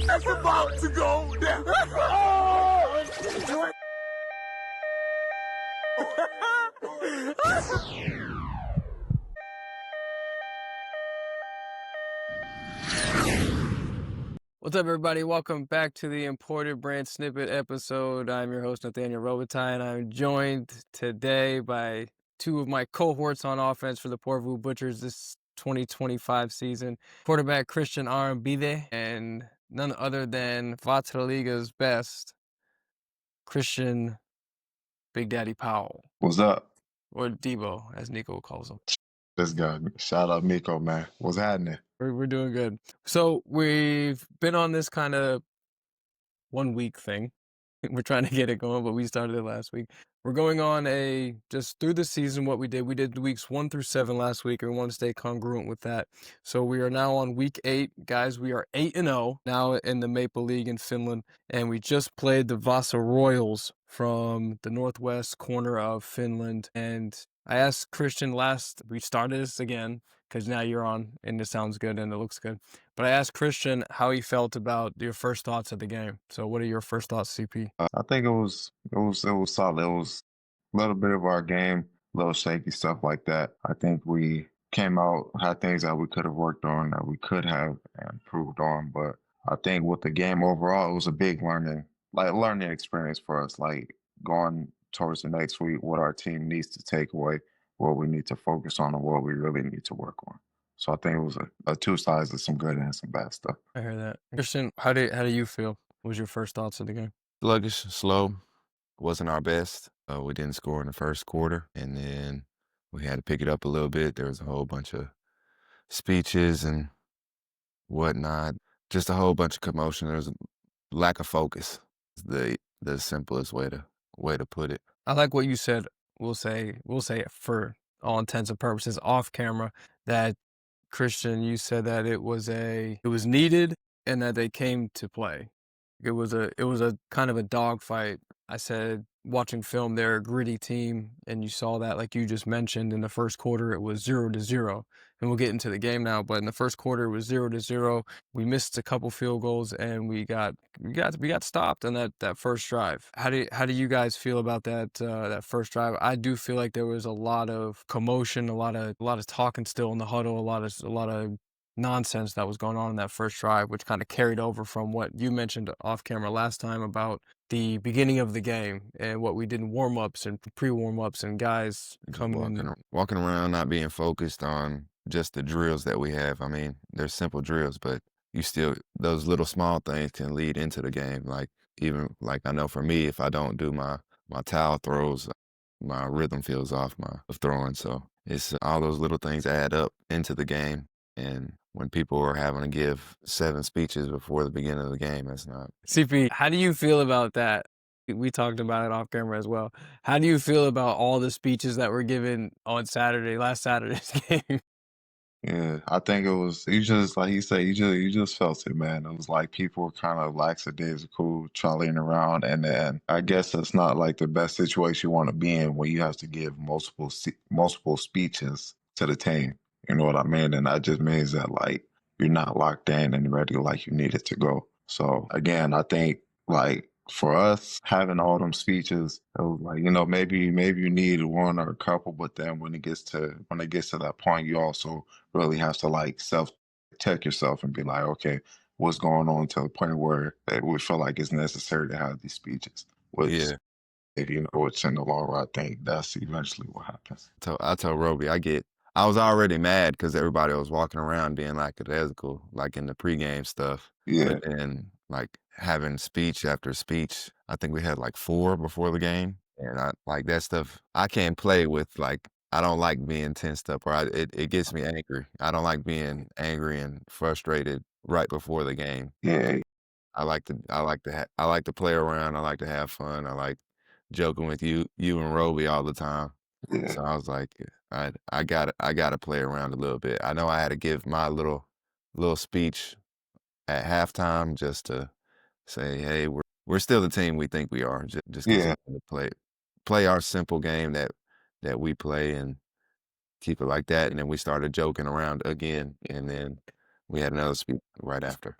It's about to go down. Oh! What's up, everybody? Welcome back to the Imported Brand Snippet episode. I'm your host, Nathaniel Robitaille, and I'm joined today by two of my cohorts on offense for the Porvoo Butchers this 2025 season. Quarterback Christian Arambide and none other than Vatra Liga's best, Christian Big Daddy Powell, What's up? or Debo, as Nico calls him. This guy. Shout out Miko, man. What's happening? We're doing good. So we've been on this kind of 1 week thing. We're trying to get it going, but we started it last week. We're going on just through the season what we did. We did weeks 1 through 7 last week, and we want to stay congruent with that. So we are now on week 8. Guys, we are 8-0 now in the Maple League in Finland, and we just played the Vasa Royals from the northwest corner of Finland. And I asked Christian we started this again, because now you're on, and it sounds good and it looks good. But I asked Christian how he felt about your first thoughts of the game. So what are your first thoughts, CP? I think it was solid. It was a little bit of our game, a little shaky stuff like that. I think we came out, had things that we could have worked on, that we could have improved on. But I think with the game overall, it was a big learning experience for us. Like going towards the next week, what our team needs to take away, what we need to focus on, and what we really need to work on. So I think it was a two sides of some good and some bad stuff. I hear that. Christian, how do you feel? What was your first thoughts of the game? Sluggish, slow, wasn't our best. We didn't score in the first quarter, and then we had to pick it up a little bit. There was a whole bunch of speeches and whatnot, just a whole bunch of commotion. There was a lack of focus. The simplest way to put it. I like what you said. We'll say it for all intents and purposes off camera that Christian, you said that it was needed and that they came to play. It was a kind of a dogfight. I said watching film, they're a gritty team, and you saw that, like you just mentioned, in the first quarter it was 0-0. And we'll get into the game now, but in the first quarter it was 0-0. We missed a couple field goals and we got stopped on that first drive. How do you guys feel about that first drive? I do feel like there was a lot of commotion, a lot of talking still in the huddle, a lot of nonsense that was going on in that first drive, which kind of carried over from what you mentioned off camera last time about the beginning of the game and what we did in warm-ups and pre-warm-ups and guys coming in. Walking around not being focused on just the drills that we have. I mean, they're simple drills, but those little small things can lead into the game. Like I know for me, if I don't do my towel throws, my rhythm feels off of throwing. So it's all those little things add up into the game. And when people are having to give 7 speeches before the beginning of the game, that's not. CP, how do you feel about that? We talked about it off camera as well. How do you feel about all the speeches that were given on last Saturday's game? Yeah, I think it was, you just, like he said, you just felt it, man. It was like people were kind of lackadaisical, trolleying around. And then I guess it's not like the best situation you want to be in when you have to give multiple speeches to the team. You know what I mean? And that just means that, like, you're not locked in and ready like you need it to go. So again, I think, like, for us having all them speeches, it was like, maybe you need one or a couple, but then when it gets to that point, you also really have to, like, self-check yourself and be like, okay, what's going on, to the point where it would feel like it's necessary to have these speeches. Which, if you know what's in the long run, I think that's eventually what happens. I told Roby, I was already mad because everybody was walking around being lackadaisical, like in the pregame stuff. Yeah. But then, like, having speech after speech, I think we had like 4 before the game. And I like that stuff. I can't play with, like, I don't like being tensed up, or it gets me angry. I don't like being angry and frustrated right before the game. Yeah. I like to play around. I like to have fun. I like joking with you and Roby all the time. Yeah. So I was like, I gotta play around a little bit. I know I had to give my little speech at halftime just to say, hey, we're still the team we think we are. Just continue to play our simple game that we play and keep it like that. And then we started joking around again, and then we had another speech right after.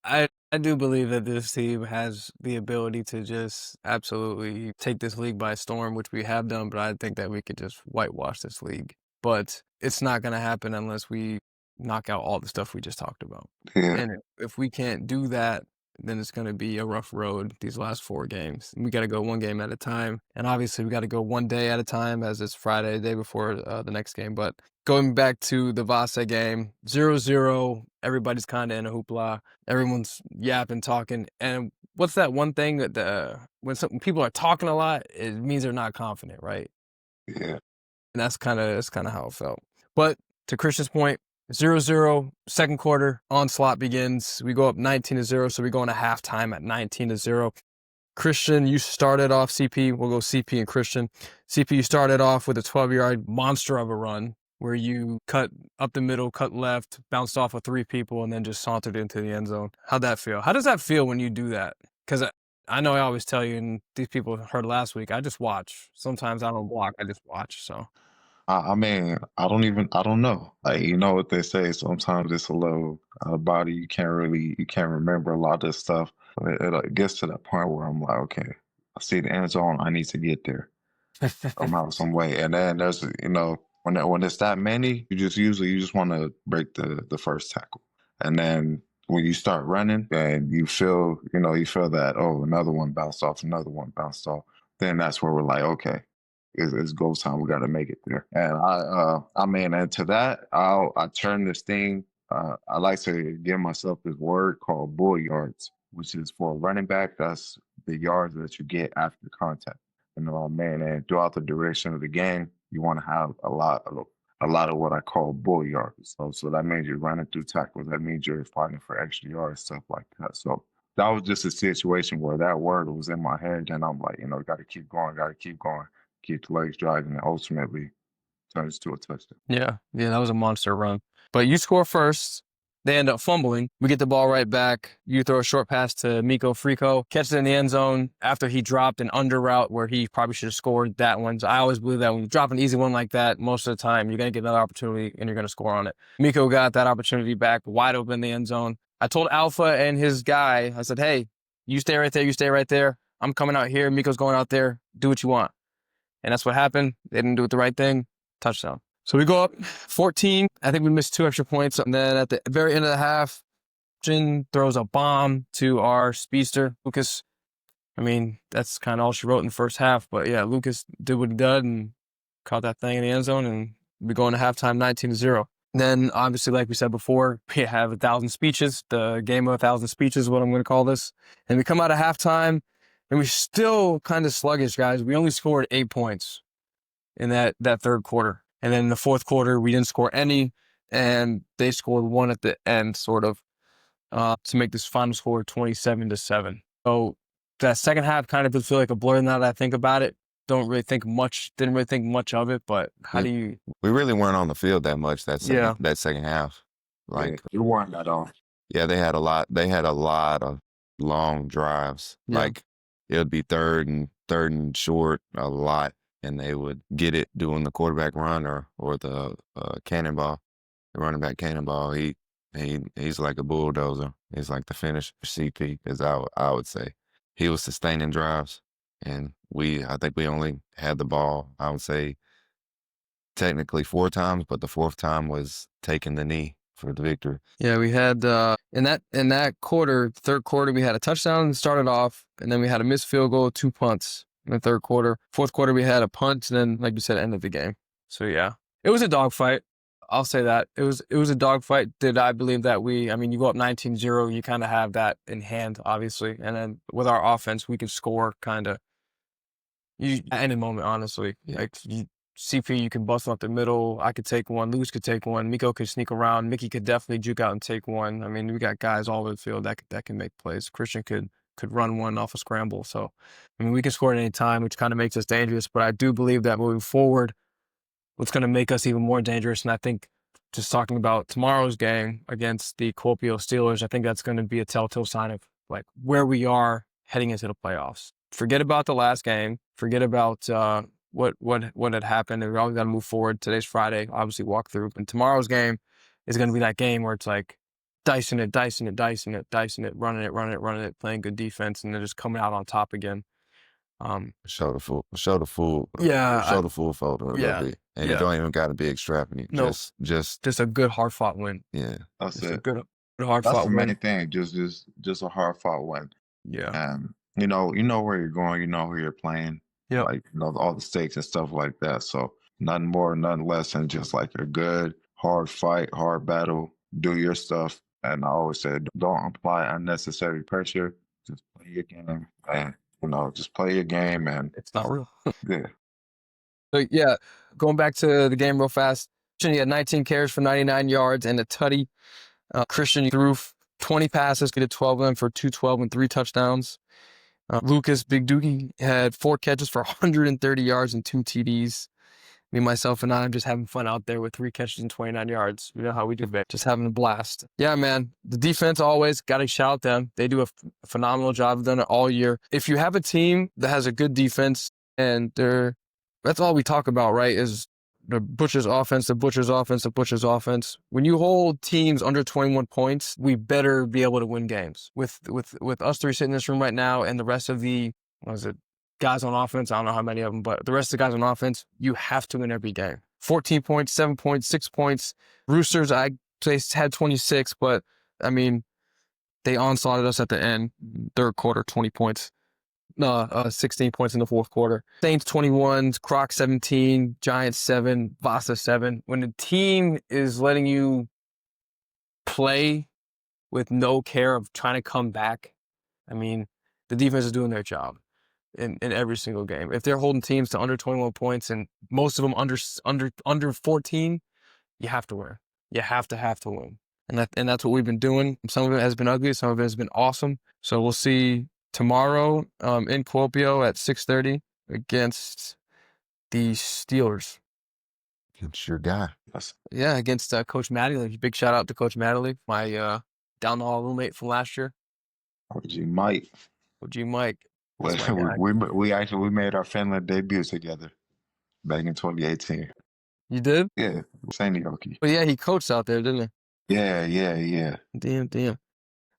I I do believe that this team has the ability to just absolutely take this league by storm, which we have done, but I think that we could just whitewash this league. But it's not going to happen unless we knock out all the stuff we just talked about. Yeah, And if we can't do that, then it's going to be a rough road these last 4 games. We got to go one game at a time. And obviously, we got to go one day at a time, as it's Friday, the day before the next game. But going back to the Vasa game, 0-0, everybody's kind of in a hoopla. Everyone's yapping, talking. And what's that one thing that when people are talking a lot, it means they're not confident, right? yeah, And that's kind of how it felt. But to Christian's point, 0-0, second quarter, onslaught begins. We go up 19-0, so we go into halftime at 19-0. Christian, you started off CP. We'll go CP and Christian. CP, you started off with a 12-yard monster of a run where you cut up the middle, cut left, bounced off of 3 people, and then just sauntered into the end zone. How'd that feel? How does that feel when you do that? Because I know I always tell you, and these people heard last week, I just watch. Sometimes I don't block, I just watch, so. I mean, I don't know. Like, you know what they say, sometimes it's a little out of body. You can't remember a lot of this stuff. But it gets to that point where I'm like, okay, I see the end zone. I need to get there. I'm out some way. And then there's, when it's that many, you just want to break the first tackle. And then when you start running and you feel that, oh, another one bounced off, then that's where we're like, okay, it's go time. We got to make it there. And I mean, and to that, I turn this thing. I like to give myself this word called bull yards, which is for a running back. That's the yards that you get after contact. Man, and throughout the duration of the game, you want to have a lot of what I call bull yards. So that means you're running through tackles. That means you're fighting for extra yards, stuff like that. So that was just a situation where that word was in my head, and I'm like, got to keep going, keep the legs driving, and ultimately turns to a touchdown. Yeah, that was a monster run. But you score first. They end up fumbling. We get the ball right back. You throw a short pass to Miko Frico, catches it in the end zone after he dropped an under route where he probably should have scored that one. So I always believe that when you drop an easy one like that, most of the time you're going to get another opportunity and you're going to score on it. Miko got that opportunity back, wide open in the end zone. I told Alpha and his guy, I said, hey, you stay right there, you stay right there. I'm coming out here. Miko's going out there. Do what you want. And that's what happened. They didn't do it the right thing. Touchdown. So we go up 14. I think we missed 2 extra points. And then at the very end of the half, Jin throws a bomb to our speedster, Lucas. I mean, that's kind of all she wrote in the first half. But yeah, Lucas did what he did and caught that thing in the end zone. And we go into halftime 19-0. Then, obviously, like we said before, we have 1,000 speeches. The game of 1,000 speeches is what I'm going to call this. And we come out of halftime, and we're still kind of sluggish, guys. We only scored 8 points in that third quarter. And then in the fourth quarter, we didn't score any, and they scored 1 at the end, sort of, to make this final score 27-7. So that second half kind of does feel like a blur now that I think about it. Didn't really think much of it, but how do you... We really weren't on the field that much that second half. Like, you weren't that on. Yeah, they had a lot of long drives. Yeah. Like, it would be third and short a lot, and they would get it doing the quarterback run or the cannonball, the running back cannonball. He's like a bulldozer. He's like the finisher for CP, as I would say. He was sustaining drives, and I think we only had the ball, I would say, technically 4 times, but the 4th time was taking the knee for the victory. Yeah, we had in that quarter, third quarter, we had a touchdown started off, and then we had a missed field goal, 2 punts in the third quarter. Fourth quarter, we had a punt, and then, like you said, end of the game. So yeah, it was a dogfight. I'll say that it was a dogfight. Did I believe that you go up 19-0, you kind of have that in hand, obviously, and then with our offense, we could score kind of at any moment, honestly. Yeah. Like CP, you can bust up the middle. I could take one. Luz could take one. Miko could sneak around. Mickey could definitely juke out and take one. I mean, we got guys all over the field that can make plays. Christian could run one off a scramble. So, I mean, we can score at any time, which kind of makes us dangerous. But I do believe that moving forward, what's going to make us even more dangerous, and I think just talking about tomorrow's game against the Kuopio Steelers, I think that's going to be a telltale sign of like where we are heading into the playoffs. Forget about the last game. Forget about what had happened. We always got to move forward. Today's Friday, obviously walk through. And tomorrow's game is going to be that game where it's like, dicing it, running it, playing good defense, and then just coming out on top again. Show the full Yeah, photo a little yeah, bit, and it yeah. don't even got to be extravagant. No, Just a good hard fought win. yeah. That's Just a it. good hard That's fought the main win. thing. Just a hard fought win. Yeah. And you know where you're going, you know who you're playing, Yep. like all the stakes and stuff like that. So nothing more, nothing less than just like a good hard fight, hard battle. Do your stuff, and I always said, don't apply unnecessary pressure. Just play your game, and just play your game, and It's not real. yeah. So yeah, going back to the game real fast. He had 19 carries for 99 yards and a tutty. Christian threw 20 passes, get 12 of them for 212 and 3 touchdowns. Lucas Big Doogie had 4 catches for 130 yards and 2 TDs. Me, myself, and I'm just having fun out there with 3 catches and 29 yards. You know how we do, babe. Just having a blast. Yeah, man. The defense always got to shout them. They do a phenomenal job. They've done it all year. If you have a team that has a good defense and that's all we talk about, right? Is the Butcher's offense. When you hold teams under 21 points, we better be able to win games. With us 3 sitting in this room right now and the rest of the, guys on offense, I don't know how many of them, but the rest of the guys on offense, you have to win every game. 14 points, 7 points, 6 points. Roosters, I say had 26, but I mean, they onslaughted us at the end. Third quarter, 20 points. 16 points in the fourth quarter. Saints 21, Crocs 17, Giants 7, Vasa 7. When the team is letting you play with no care of trying to come back, I mean, the defense is doing their job in every single game. If they're holding teams to under 21 points and most of them under 14, you have to win. You have to win. And that's what we've been doing. Some of it has been ugly, some of it has been awesome. So we'll see tomorrow in Kuopio at 6:30 against the Steelers. It's your guy. Yeah, against Coach Mattingly. Big shout out to Coach Mattingly, my down the hall roommate from last year. OG Mike. That's my guy. We made our Finland debut together back in 2018. You did? Yeah, Seinäjoki. But yeah, he coached out there, didn't he? Yeah. Damn.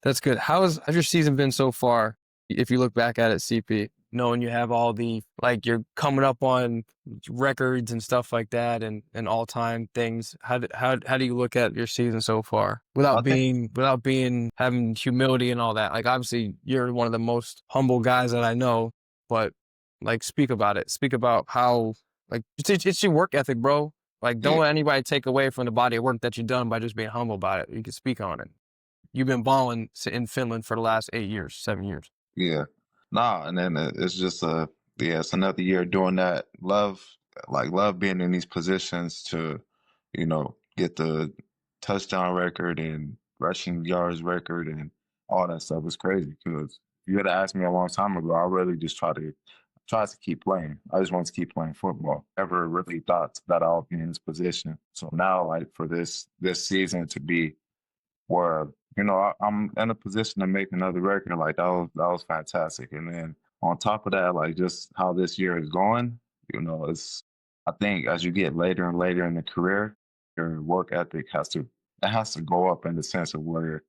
That's good. How's your season been so far? If you look back at it, CP, knowing you have all the, you're coming up on records and stuff like that and all-time things. How do you look at your season so far without having humility and all that? Obviously you're one of the most humble guys that I know, but speak about it. Speak about how, it's your work ethic, bro. Don't let anybody take away from the body of work that you've done by just being humble about it. You can speak on it. You've been balling in Finland for the last 7 years. Yeah. Nah, and then it's just it's another year doing that. Love being in these positions to, get the touchdown record and rushing yards record and all that stuff is crazy. Because you had asked me a long time ago, I really just try to keep playing. I just want to keep playing football. Never really thought that I'll be in this position. So now, for this season to be where I'm in a position to make another record, that was fantastic. And then on top of that, just how this year is going, I think as you get later and later in the career, your work ethic has to go up in the sense of where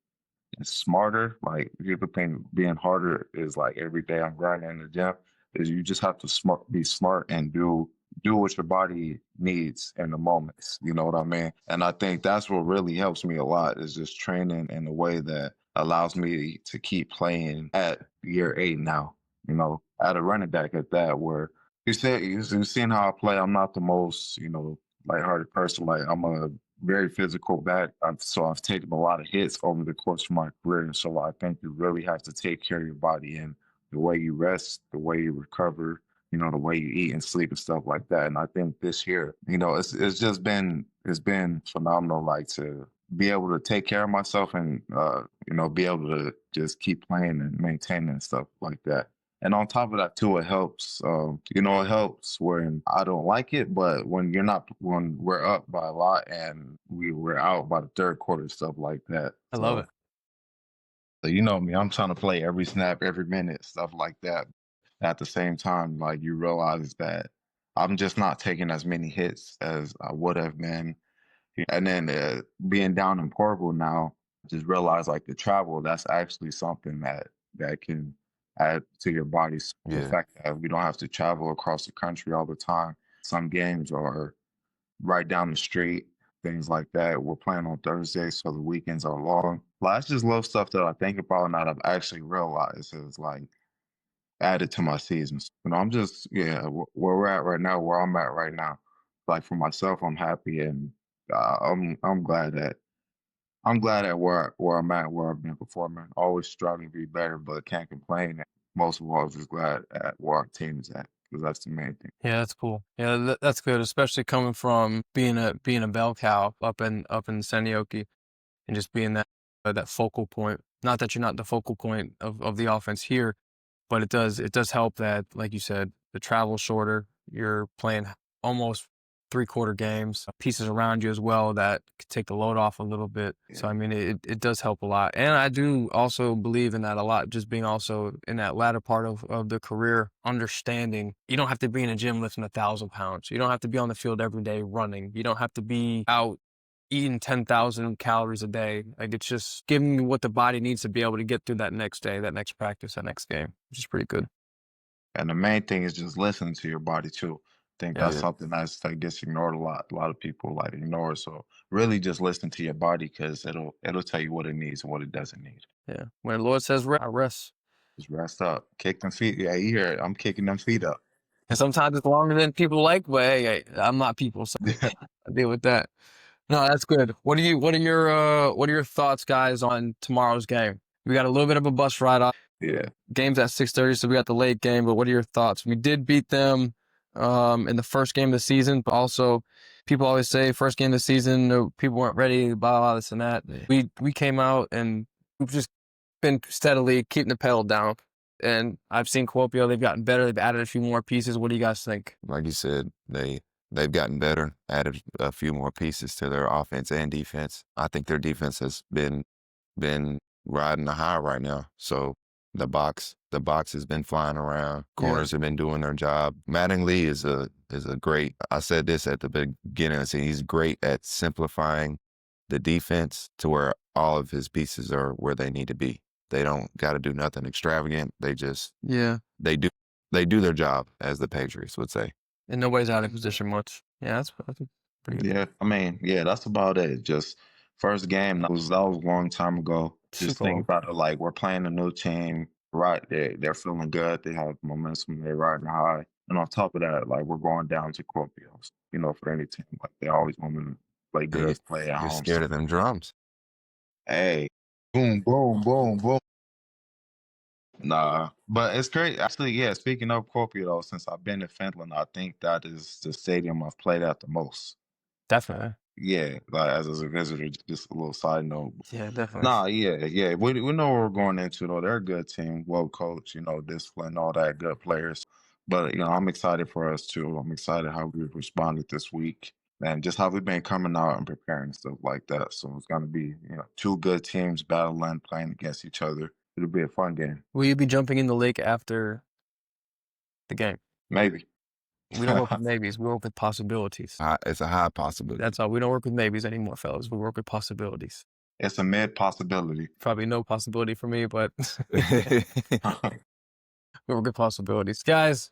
it's smarter. People think being harder is every day I'm grinding in the gym. Is you just have to be smart and do what your body needs in the moments. You know what I mean? And I think that's what really helps me a lot is just training in a way that allows me to keep playing at year 8 now. At a running back at that, where you've seen how I play. I'm not the most lighthearted person. I'm a very physical back. I've taken a lot of hits over the course of my career. And so I think you really have to take care of your body and the way you rest, the way you recover, the way you eat and sleep and stuff like that. And I think this year, it's been phenomenal, to be able to take care of myself and, be able to just keep playing and maintaining and stuff like that. And on top of that too, it helps, it helps when I don't like it, but when we're up by a lot and we're out by the third quarter, stuff like that. I love it. So you know me, I'm trying to play every snap, every minute, stuff like that. At the same time, you realize that I'm just not taking as many hits as I would have been. And then being down in Porvoo now, Just realize like the travel, that's actually something that can add to your body. The Yeah. fact that we don't have to travel across the country all the time. Some games are right down the street, things like that. We're playing on Thursday, so the weekends are long. Like, it's just little stuff that I think about and that I've actually realized is like added to my seasons. I'm just where we're at right now, where I'm at right now. Like for myself, I'm happy and I'm glad that where I'm at, where I've been performing. Always striving to be better, but can't complain. Most of all, I'm just glad at where our team is at because that's the main thing. Yeah, that's cool. Yeah, that's good, especially coming from being a bell cow up in Sanioki and just being that focal point. Not that you're not the focal point of the offense here, but it does help that, like you said, the travel's shorter. You're playing almost three-quarter games, pieces around you as well that could take the load off a little bit. So, I mean, it does help a lot. And I do also believe in that a lot, just being also in that latter part of the career, understanding you don't have to be in a gym lifting 1,000 pounds. You don't have to be on the field every day running. You don't have to be out eating 10,000 calories a day. Like, it's just giving me what the body needs to be able to get through that next day, that next practice, that next game, which is pretty good. And the main thing is just listening to your body too. I think Yeah. that's something that gets ignored a lot. A lot of people like ignore it. So really, just listen to your body because it'll tell you what it needs and what it doesn't need. Yeah. When the Lord says rest, I rest. Just rest up, kick them feet. Yeah, you hear it. I'm kicking them feet up. And sometimes it's longer than people like, but hey, I'm not people, so I deal with that. No, that's good. What are your thoughts, guys, on tomorrow's game? We got a little bit of a bus ride off. Yeah. Game's at 6:30, so we got the late game, but what are your thoughts? We did beat them in the first game of the season, but also people always say first game of the season, people weren't ready, blah, blah, this and that. Yeah. We came out and we've just been steadily keeping the pedal down. And I've seen Kuopio, they've gotten better. They've added a few more pieces. What do you guys think? Like you said, they've gotten better, added a few more pieces to their offense and defense. I think their defense has been riding the high right now. So the box has been flying around. Corners have been doing their job. Mattingly is a great. I said this at the beginning of the season. He's great at simplifying the defense to where all of his pieces are where they need to be. They don't got to do nothing extravagant. They just they do their job, as the Patriots would say. And nobody's out of position much. Yeah, that's pretty good. Yeah, I mean, yeah, that's about it. Just first game that was a long time ago. Just Super think long. about it like we're playing a new team, right? They're feeling good. They have momentum. They're riding high, and on top of that, like we're going down to Scorpios. For any team, like they always want to play Yeah, good, play at you're home. scared So, of them drums. hey, boom, boom, boom, boom. Nah, but it's great. Actually, yeah, speaking of Scorpio, since I've been in Finland, I think that is the stadium I've played at the most. Definitely. Yeah, like as a visitor, just a little side note. Yeah, definitely. Nah, yeah. We know what we're going into though. They're a good team, well coached, disciplined, all that, good players. But I'm excited for us too. I'm excited how we've responded this week and just how we've been coming out and preparing and stuff like that. So it's gonna be, two good teams battling, playing against each other. It'll be a fun game. Will you be jumping in the lake after the game? Maybe. We don't work with maybes. We work with possibilities. It's a high possibility. That's all. We don't work with maybes anymore, fellas. We work with possibilities. It's a mid possibility. Probably no possibility for me, but we work with possibilities. Guys,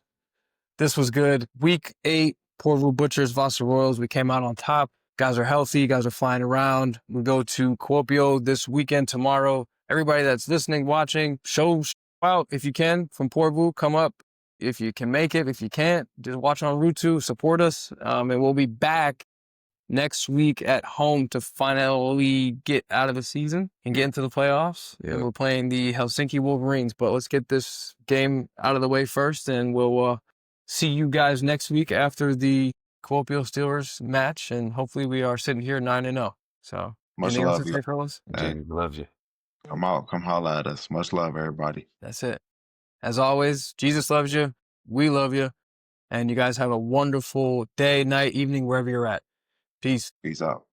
this was good. Week 8, Porvoo Butchers, Vasa Royals. We came out on top. Guys are healthy. Guys are flying around. We go to Kuopio this weekend tomorrow. Everybody that's listening, watching, show out if you can from Porvoo. Come up if you can make it. If you can't, just watch on Route 2. Support us. And we'll be back next week at home to finally get out of the season and get into the playoffs. Yeah. And we're playing the Helsinki Wolverines. But let's get this game out of the way first, and we'll see you guys next week after the Kuopio Steelers match, and hopefully we are sitting here 9-0. So, Much anything else love, to say, fellas? Jamie loves you. Come out, come holla at us. Much love, everybody. That's it. As always, Jesus loves you. We love you. And you guys have a wonderful day, night, evening, wherever you're at. Peace. Peace out.